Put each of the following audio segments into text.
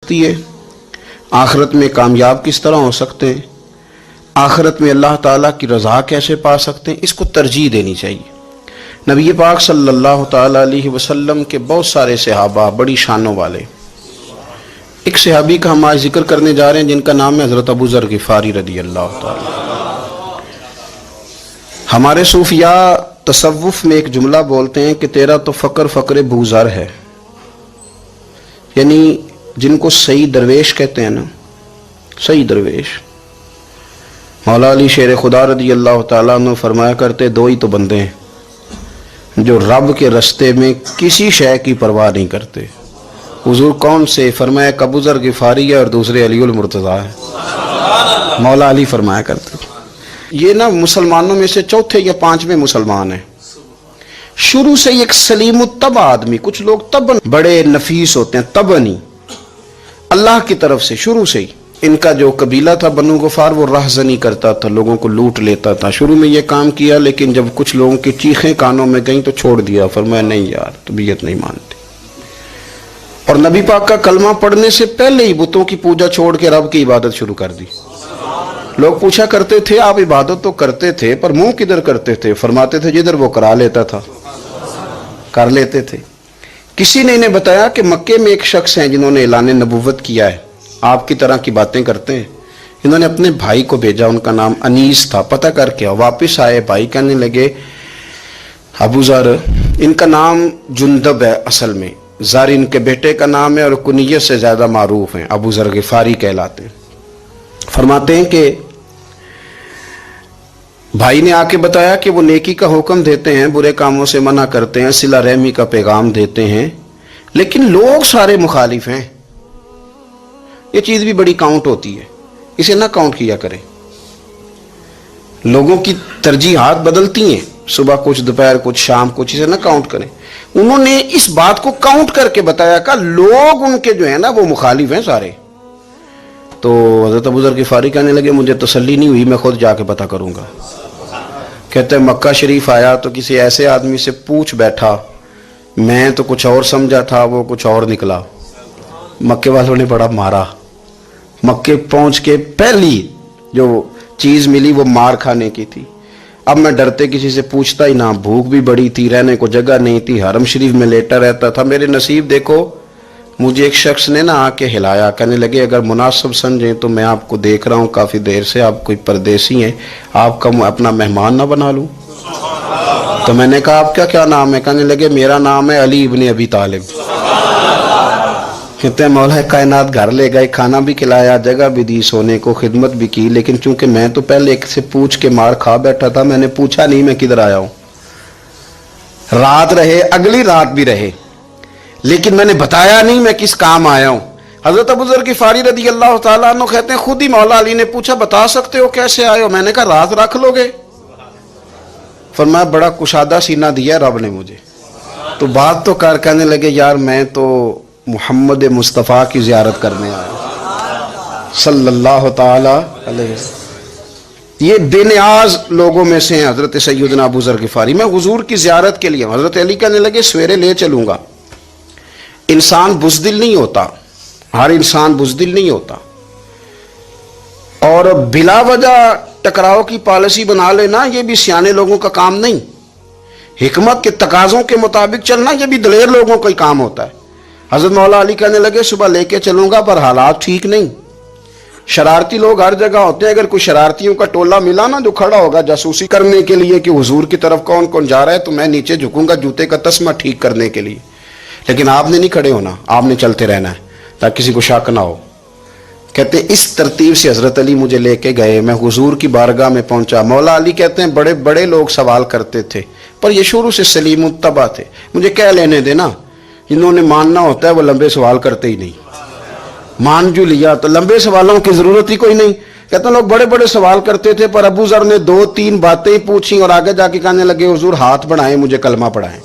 سکتی ہے؟ آخرت میں کامیاب کس طرح ہو سکتے ہیں؟ آخرت میں اللہ تعالیٰ کی رضا کیسے پا سکتے ہیں؟ اس کو ترجیح دینی چاہیے۔ نبی پاک صلی اللہ تعالیٰ علیہ وسلم کے بہت سارے صحابہ بڑی شانوں والے، ایک صحابی کا ہم آج ذکر کرنے جا رہے ہیں جن کا نام ہے حضرت ابو ذر غفاری رضی اللہ تعالیٰ۔ ہمارے صوفیاء تصوف میں ایک جملہ بولتے ہیں کہ تیرا تو فقر فقر بو ذر ہے، یعنی جن کو صحیح درویش کہتے ہیں نا، صحیح درویش۔ مولا علی شیر خدا رضی اللہ تعالیٰ عنہ فرمایا کرتے دو ہی تو بندے ہیں جو رب کے رستے میں کسی شے کی پرواہ نہیں کرتے۔ حضور کون سے؟ فرمایا ابو ذر غفاری ہے اور دوسرے علی المرتضیٰ ہے۔ مولا علی فرمایا کرتے یہ نا مسلمانوں میں سے چوتھے یا پانچویں مسلمان ہیں۔ شروع سے ایک سلیم الطبع آدمی، کچھ لوگ طبعاً بڑے نفیس ہوتے ہیں، طبعاً ہی اللہ کی طرف سے شروع سے ہی۔ ان کا جو قبیلہ تھا بنو غفار وہ راہزنی کرتا تھا، لوگوں کو لوٹ لیتا تھا۔ شروع میں یہ کام کیا لیکن جب کچھ لوگوں کی چیخیں کانوں میں گئیں تو چھوڑ دیا، فرمایا نہیں یار طبیعت نہیں مانتی۔ اور نبی پاک کا کلمہ پڑھنے سے پہلے ہی بتوں کی پوجا چھوڑ کے رب کی عبادت شروع کر دی۔ لوگ پوچھا کرتے تھے آپ عبادت تو کرتے تھے پر منہ کدھر کرتے تھے؟ فرماتے تھے جدھر وہ کرا لیتا تھا کر لیتے تھے۔ کسی نے انہیں بتایا کہ مکے میں ایک شخص ہیں جنہوں نے اعلان نبوت کیا ہے، آپ کی طرح کی باتیں کرتے ہیں۔ انہوں نے اپنے بھائی کو بھیجا، ان کا نام انیس تھا، پتہ کر کے واپس آئے۔ بھائی کہنے لگے ابو ذر، ان کا نام جندب ہے، اصل میں ذر ان کے بیٹے کا نام ہے اور کنیت سے زیادہ معروف ہیں، ابو ذر غفاری کہلاتے ہیں۔ فرماتے ہیں کہ بھائی نے آ کے بتایا کہ وہ نیکی کا حکم دیتے ہیں، برے کاموں سے منع کرتے ہیں، صلہ رحمی کا پیغام دیتے ہیں، لیکن لوگ سارے مخالف ہیں۔ یہ چیز بھی بڑی کاؤنٹ ہوتی ہے، اسے نہ کاؤنٹ کیا کریں۔ لوگوں کی ترجیحات بدلتی ہیں، صبح کچھ دوپہر کچھ شام کچھ، اسے نہ کاؤنٹ کریں۔ انہوں نے اس بات کو کاؤنٹ کر کے بتایا کہ لوگ ان کے جو ہیں نا وہ مخالف ہیں سارے۔ تو حضرت ابو ذر غفاری کہنے لگے مجھے تسلی نہیں ہوئی، میں خود جا کے پتہ کروں گا۔ کہتے ہیں مکہ شریف آیا تو کسی ایسے آدمی سے پوچھ بیٹھا، میں تو کچھ اور سمجھا تھا، وہ کچھ اور نکلا۔ مکے والوں نے بڑا مارا۔ مکے پہنچ کے پہلی جو چیز ملی وہ مار کھانے کی تھی۔ اب میں ڈرتے کسی سے پوچھتا ہی نہ، بھوک بھی بڑی تھی، رہنے کو جگہ نہیں تھی، حرم شریف میں لیٹا رہتا تھا۔ میرے نصیب دیکھو، مجھے ایک شخص نے نہ آ کے ہلایا، کہنے لگے اگر مناسب سمجھیں تو میں آپ کو دیکھ رہا ہوں کافی دیر سے، آپ کوئی پردیسی ہیں، آپ کا اپنا مہمان نہ بنا لوں؟ تو میں نے کہا آپ کا کیا نام ہے؟ کہنے لگے میرا نام ہے علی ابن ابی طالب۔ کہتے ہیں مولا کائنات گھر لے گئے، کھانا بھی کھلایا، جگہ بھی دی، سونے کو خدمت بھی کی، لیکن چونکہ میں تو پہلے ایک سے پوچھ کے مار کھا بیٹھا تھا، میں نے پوچھا نہیں میں کدھر آیا ہوں۔ رات رہے، اگلی رات بھی رہے، لیکن میں نے بتایا نہیں میں کس کام آیا ہوں۔ حضرت ابو ذر غفاری رضی اللہ تعالیٰ عنہ کہتے ہیں خود ہی مولا علی نے پوچھا بتا سکتے ہو کیسے آئے ہو؟ میں نے کہا رات رکھ لو گے؟ فرمایا بڑا کشادہ سینہ دیا رب نے مجھے، تو بات تو کر۔ کہنے لگے یار میں تو محمد مصطفیٰ کی زیارت کرنے آیا صلی اللہ تعالی علیہ وسلم۔ یہ بے نیاز لوگوں میں سے ہیں حضرت سیدنا ابو ذر غفاری۔ میں حضور کی زیارت کے لیے، حضرت علی کہنے لگے سویرے لے چلوں گا۔ انسان بزدل نہیں ہوتا، ہر انسان بزدل نہیں ہوتا، اور بلا وجہ ٹکراؤ کی پالیسی بنا لینا یہ بھی سیانے لوگوں کا کام نہیں۔ حکمت کے تقاضوں کے مطابق چلنا یہ بھی دلیر لوگوں کا ہی کام ہوتا ہے۔ حضرت مولا علی کہنے لگے صبح لے کے چلوں گا پر حالات ٹھیک نہیں، شرارتی لوگ ہر جگہ ہوتے ہیں، اگر کوئی شرارتیوں کا ٹولہ ملا نا جو کھڑا ہوگا جاسوسی کرنے کے لیے کہ حضور کی طرف کون کون جا رہا ہے، تو میں نیچے جھکوں گا جوتے کا تسمہ ٹھیک کرنے کے لیے، لیکن آپ نے نہیں کھڑے ہونا، آپ نے چلتے رہنا ہے تاکہ کسی کو شک نہ ہو۔ کہتے ہیں اس ترتیب سے حضرت علی مجھے لے کے گئے، میں حضور کی بارگاہ میں پہنچا۔ مولا علی کہتے ہیں بڑے بڑے لوگ سوال کرتے تھے پر یہ شروع سے سلیم الطبع تھے، مجھے کہہ لینے دینا، جنہوں نے ماننا ہوتا ہے وہ لمبے سوال کرتے ہی نہیں، مان جو لیا تو لمبے سوالوں کی ضرورت ہی کوئی نہیں۔ کہتے ہیں لوگ بڑے بڑے سوال کرتے تھے پر ابو ذر نے 2-3 باتیں پوچھی اور آگے جا کے کہنے لگے حضور ہاتھ بڑھائیں مجھے کلمہ پڑھائیں۔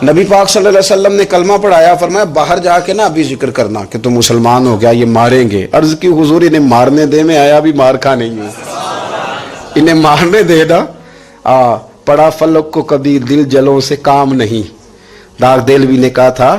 نبی پاک صلی اللہ علیہ وسلم نے کلمہ پڑھایا، فرمایا باہر جا کے نا ابھی ذکر کرنا کہ تم مسلمان ہو گیا، یہ ماریں گے۔ عرض کی حضور انہیں مارنے دے، میں آیا بھی مار کھا نہیں ہوں، انہیں مارنے دے نا۔ پڑا فلک کو کبھی دل جلوں سے کام نہیں، داغ دل بھی نے کہا تھا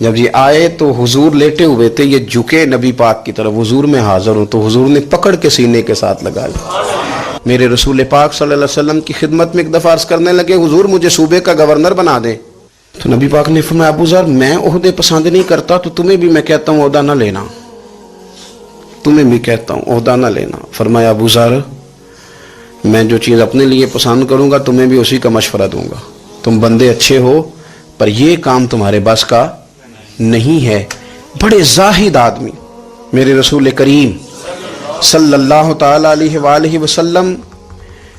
جب یہ آئے تو حضور لیٹے ہوئے تھے, یہ جھکے نبی پاک کی طرف, حضور میں حاضر ہوں, تو حضور نے پکڑ کے سینے کے ساتھ لگا لیا. میرے رسول پاک صلی اللہ علیہ وسلم کی خدمت میں ایک دفعہ عرض کرنے لگے, حضور مجھے صوبے کا گورنر بنا دیں. تو نبی پاک نے فرمایا, ابو ذر میں عہدے پسند نہیں کرتا, تو تمہیں بھی میں کہتا ہوں عہدہ نہ لینا, تمہیں بھی کہتا ہوں عہدہ نہ لینا. فرمایا, ابو ذر میں جو چیز اپنے لیے پسند کروں گا تمہیں بھی اسی کا مشورہ دوں گا. تم بندے اچھے ہو پر یہ کام تمہارے بس کا نہیں ہے. بڑے زاہد آدمی میرے رسول کریم صلی اللہ تعالی علیہ وآلہ وسلم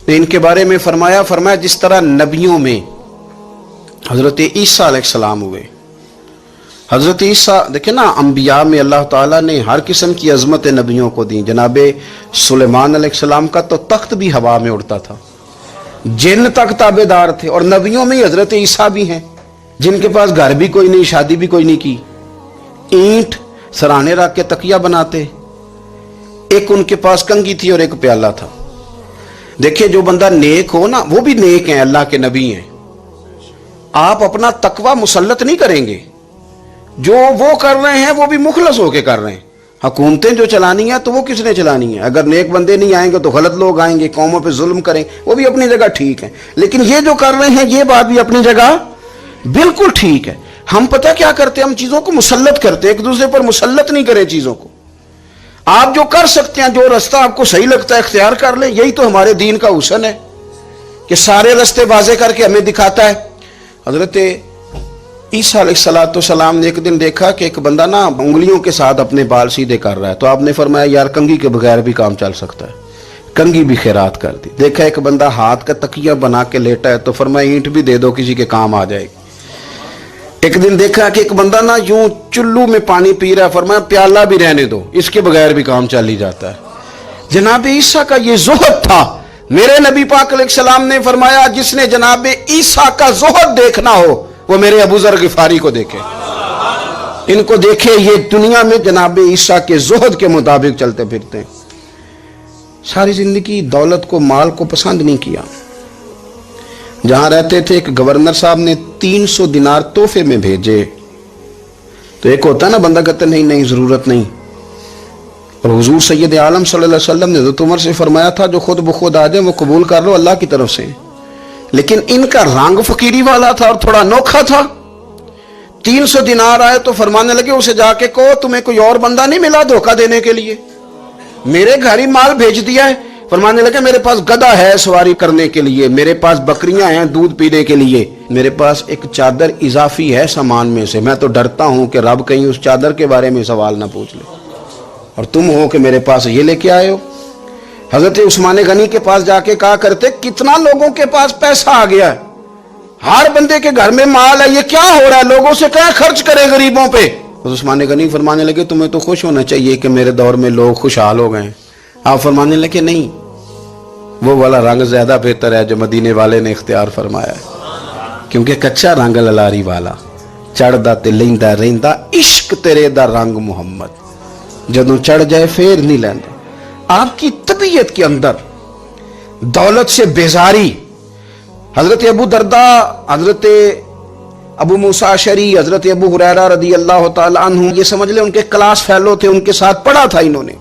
نے ان کے بارے میں فرمایا جس طرح نبیوں میں حضرت عیسیٰ علیہ السلام ہوئے. حضرت عیسیٰ دیکھیں نا, انبیاء میں اللہ تعالیٰ نے ہر قسم کی عظمت نبیوں کو دی. جناب سلیمان علیہ السلام کا تو تخت بھی ہوا میں اڑتا تھا, جن تک تابعدار تھے. اور نبیوں میں حضرت عیسیٰ بھی ہیں جن کے پاس گھر بھی کوئی نہیں, شادی بھی کوئی نہیں کی, اینٹ سرانے رکھ کے تکیہ بناتے. ایک ان کے پاس کنگھی تھی اور ایک پیالہ تھا. دیکھیں جو بندہ نیک ہو نا, وہ بھی نیک ہیں, اللہ کے نبی ہیں. آپ اپنا تقوی مسلط نہیں کریں گے, جو وہ کر رہے ہیں وہ بھی مخلص ہو کے کر رہے ہیں. حکومتیں جو چلانی ہیں تو وہ کس نے چلانی ہیں؟ اگر نیک بندے نہیں آئیں گے تو غلط لوگ آئیں گے, قوموں پہ ظلم کریں, وہ بھی اپنی جگہ ٹھیک ہیں. لیکن یہ جو کر رہے ہیں یہ بات بھی اپنی جگہ بالکل ٹھیک ہے. ہم پتہ کیا کرتے ہیں, ہم چیزوں کو مسلط کرتے, ایک دوسرے پر مسلط نہیں کریں چیزوں کو. آپ جو کر سکتے ہیں, جو رستہ آپ کو صحیح لگتا ہے اختیار کر لیں. یہی تو ہمارے دین کا حسن ہے کہ سارے رستے واضح کر کے ہمیں دکھاتا ہے. حضرت عیسیٰ علیہ السلام نے ایک دن دیکھا کہ ایک بندہ نا انگلیوں کے ساتھ اپنے بال سیدھے کر رہا ہے. تو آپ نے فرمایا یار کنگھی کے بغیر بھی کام چل سکتا ہے, کنگھی بھی خیرات کر دی. دیکھا ایک بندہ ہاتھ کا تکیہ بنا کے لیٹا ہے, تو فرمایا اینٹ بھی دے دو, کسی کے کام آ جائے گی. ایک دن دیکھا کہ ایک بندہ نا یوں چلو میں پانی پی رہا ہے, فرمایا پیالہ بھی رہنے دو, اس کے بغیر بھی کام چل ہی جاتا ہے. جناب عیسیٰ کا یہ زہد تھا. میرے نبی پاک علیہ السلام نے فرمایا جس نے جناب عیسیٰ کا زہد دیکھنا ہو وہ میرے ابو ذر غفاری کو دیکھے, ان کو دیکھے. یہ دنیا میں جناب عیسیٰ کے زہد کے مطابق چلتے پھرتے ہیں. ساری زندگی دولت کو, مال کو پسند نہیں کیا. جہاں رہتے تھے ایک گورنر صاحب نے 300 دینار تحفے میں بھیجے. تو ایک ہوتا ہے نا بندہ کہتا نہیں نہیں ضرورت نہیں. اور حضور سید عالم صلی اللہ علیہ وسلم نے حضرت عمر سے فرمایا تھا جو خود بخود آ جائے وہ قبول کر لو اللہ کی طرف سے. لیکن ان کا رنگ فقیری والا تھا اور تھوڑا انوکھا تھا. 300 دینار آئے تو فرمانے لگے اسے جا کے کہو تمہیں کوئی اور بندہ نہیں ملا دھوکہ دینے کے لیے, میرے گھر ہی مال بھیج دیا ہے. فرمانے لگے میرے پاس گدھا ہے سواری کرنے کے لیے, میرے پاس بکریاں ہیں دودھ پینے کے لیے, میرے پاس ایک چادر اضافی ہے سامان میں سے. میں تو ڈرتا ہوں کہ رب کہیں اس چادر کے بارے میں سوال نہ پوچھ لے, اور تم ہو کہ میرے پاس یہ لے کے آئے ہو. حضرت عثمان غنی کے پاس جا کے کہا کرتے کتنا لوگوں کے پاس پیسہ آ گیا ہے, ہر بندے کے گھر میں مال ہے, یہ کیا ہو رہا ہے, لوگوں سے کیا خرچ کرے غریبوں پہ. عثمان غنی فرمانے لگے تمہیں تو خوش ہونا چاہیے کہ میرے دور میں لوگ خوشحال ہو گئے. آپ فرمانے لگے نہیں, وہ والا رنگ زیادہ بہتر ہے جو مدینے والے نے اختیار فرمایا ہے, کیونکہ کچا رنگ للاری والا چڑھدا تے لیندا رہندا عشق تیرے دا رنگ محمد, جدوں چڑھ جائے پھر نہیں لیندا. آپ کی طبیعت کے اندر دولت سے بیزاری. حضرت ابو درداء, حضرت ابو موسیٰ اشعری, حضرت ابو ہریرہ رضی اللہ تعالی عنہ, یہ سمجھ لیں ان کے کلاس فیلو تھے, ان کے ساتھ پڑھا تھا انہوں نے.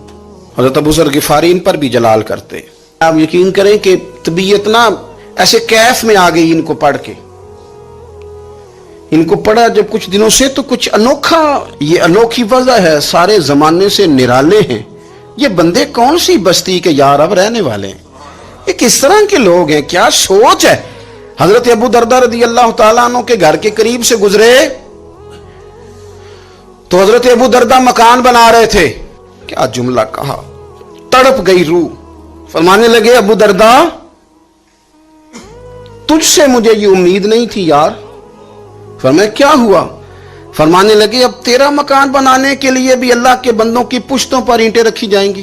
حضرت ابو ذر غفاری ان پر بھی جلال کرتے. آپ یقین کریں کہ طبیعت نا ایسے کیف میں آ گئی ان کو پڑھ کے. ان کو پڑھا جب کچھ دنوں سے تو کچھ انوکھا, یہ انوکھی وجہ ہے, سارے زمانے سے نرالے ہیں. یہ بندے کون سی بستی کے یار اب رہنے والے ہیں, یہ کس طرح کے لوگ ہیں, کیا سوچ ہے. حضرت ابو درداء رضی اللہ تعالیٰ عنہ کے گھر کے قریب سے گزرے تو حضرت ابو درداء مکان بنا رہے تھے. کیا جملہ کہا, تڑپ گئی روح. فرمانے لگے ابو درداء تجھ سے مجھے یہ امید نہیں تھی یار. فرمایا کیا ہوا؟ فرمانے لگے اب تیرا مکان بنانے کے لیے بھی اللہ کے بندوں کی پشتوں پر اینٹیں رکھی جائیں گی.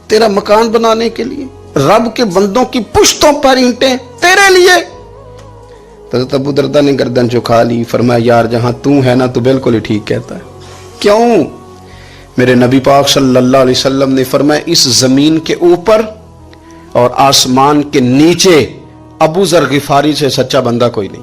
تیرا مکان بنانے کے لیے رب کے بندوں کی پشتوں پر اینٹیں تیرے لیے. حضرت ابو درداء نے گردن جھکا لی. فرمایا یار جہاں تو ہے نا تو بالکل ہی ٹھیک کہتا ہے. کیوں؟ میرے نبی پاک صلی اللہ علیہ وسلم نے فرمایا اس زمین کے اوپر اور آسمان کے نیچے ابو ذر غفاری سے سچا بندہ کوئی نہیں,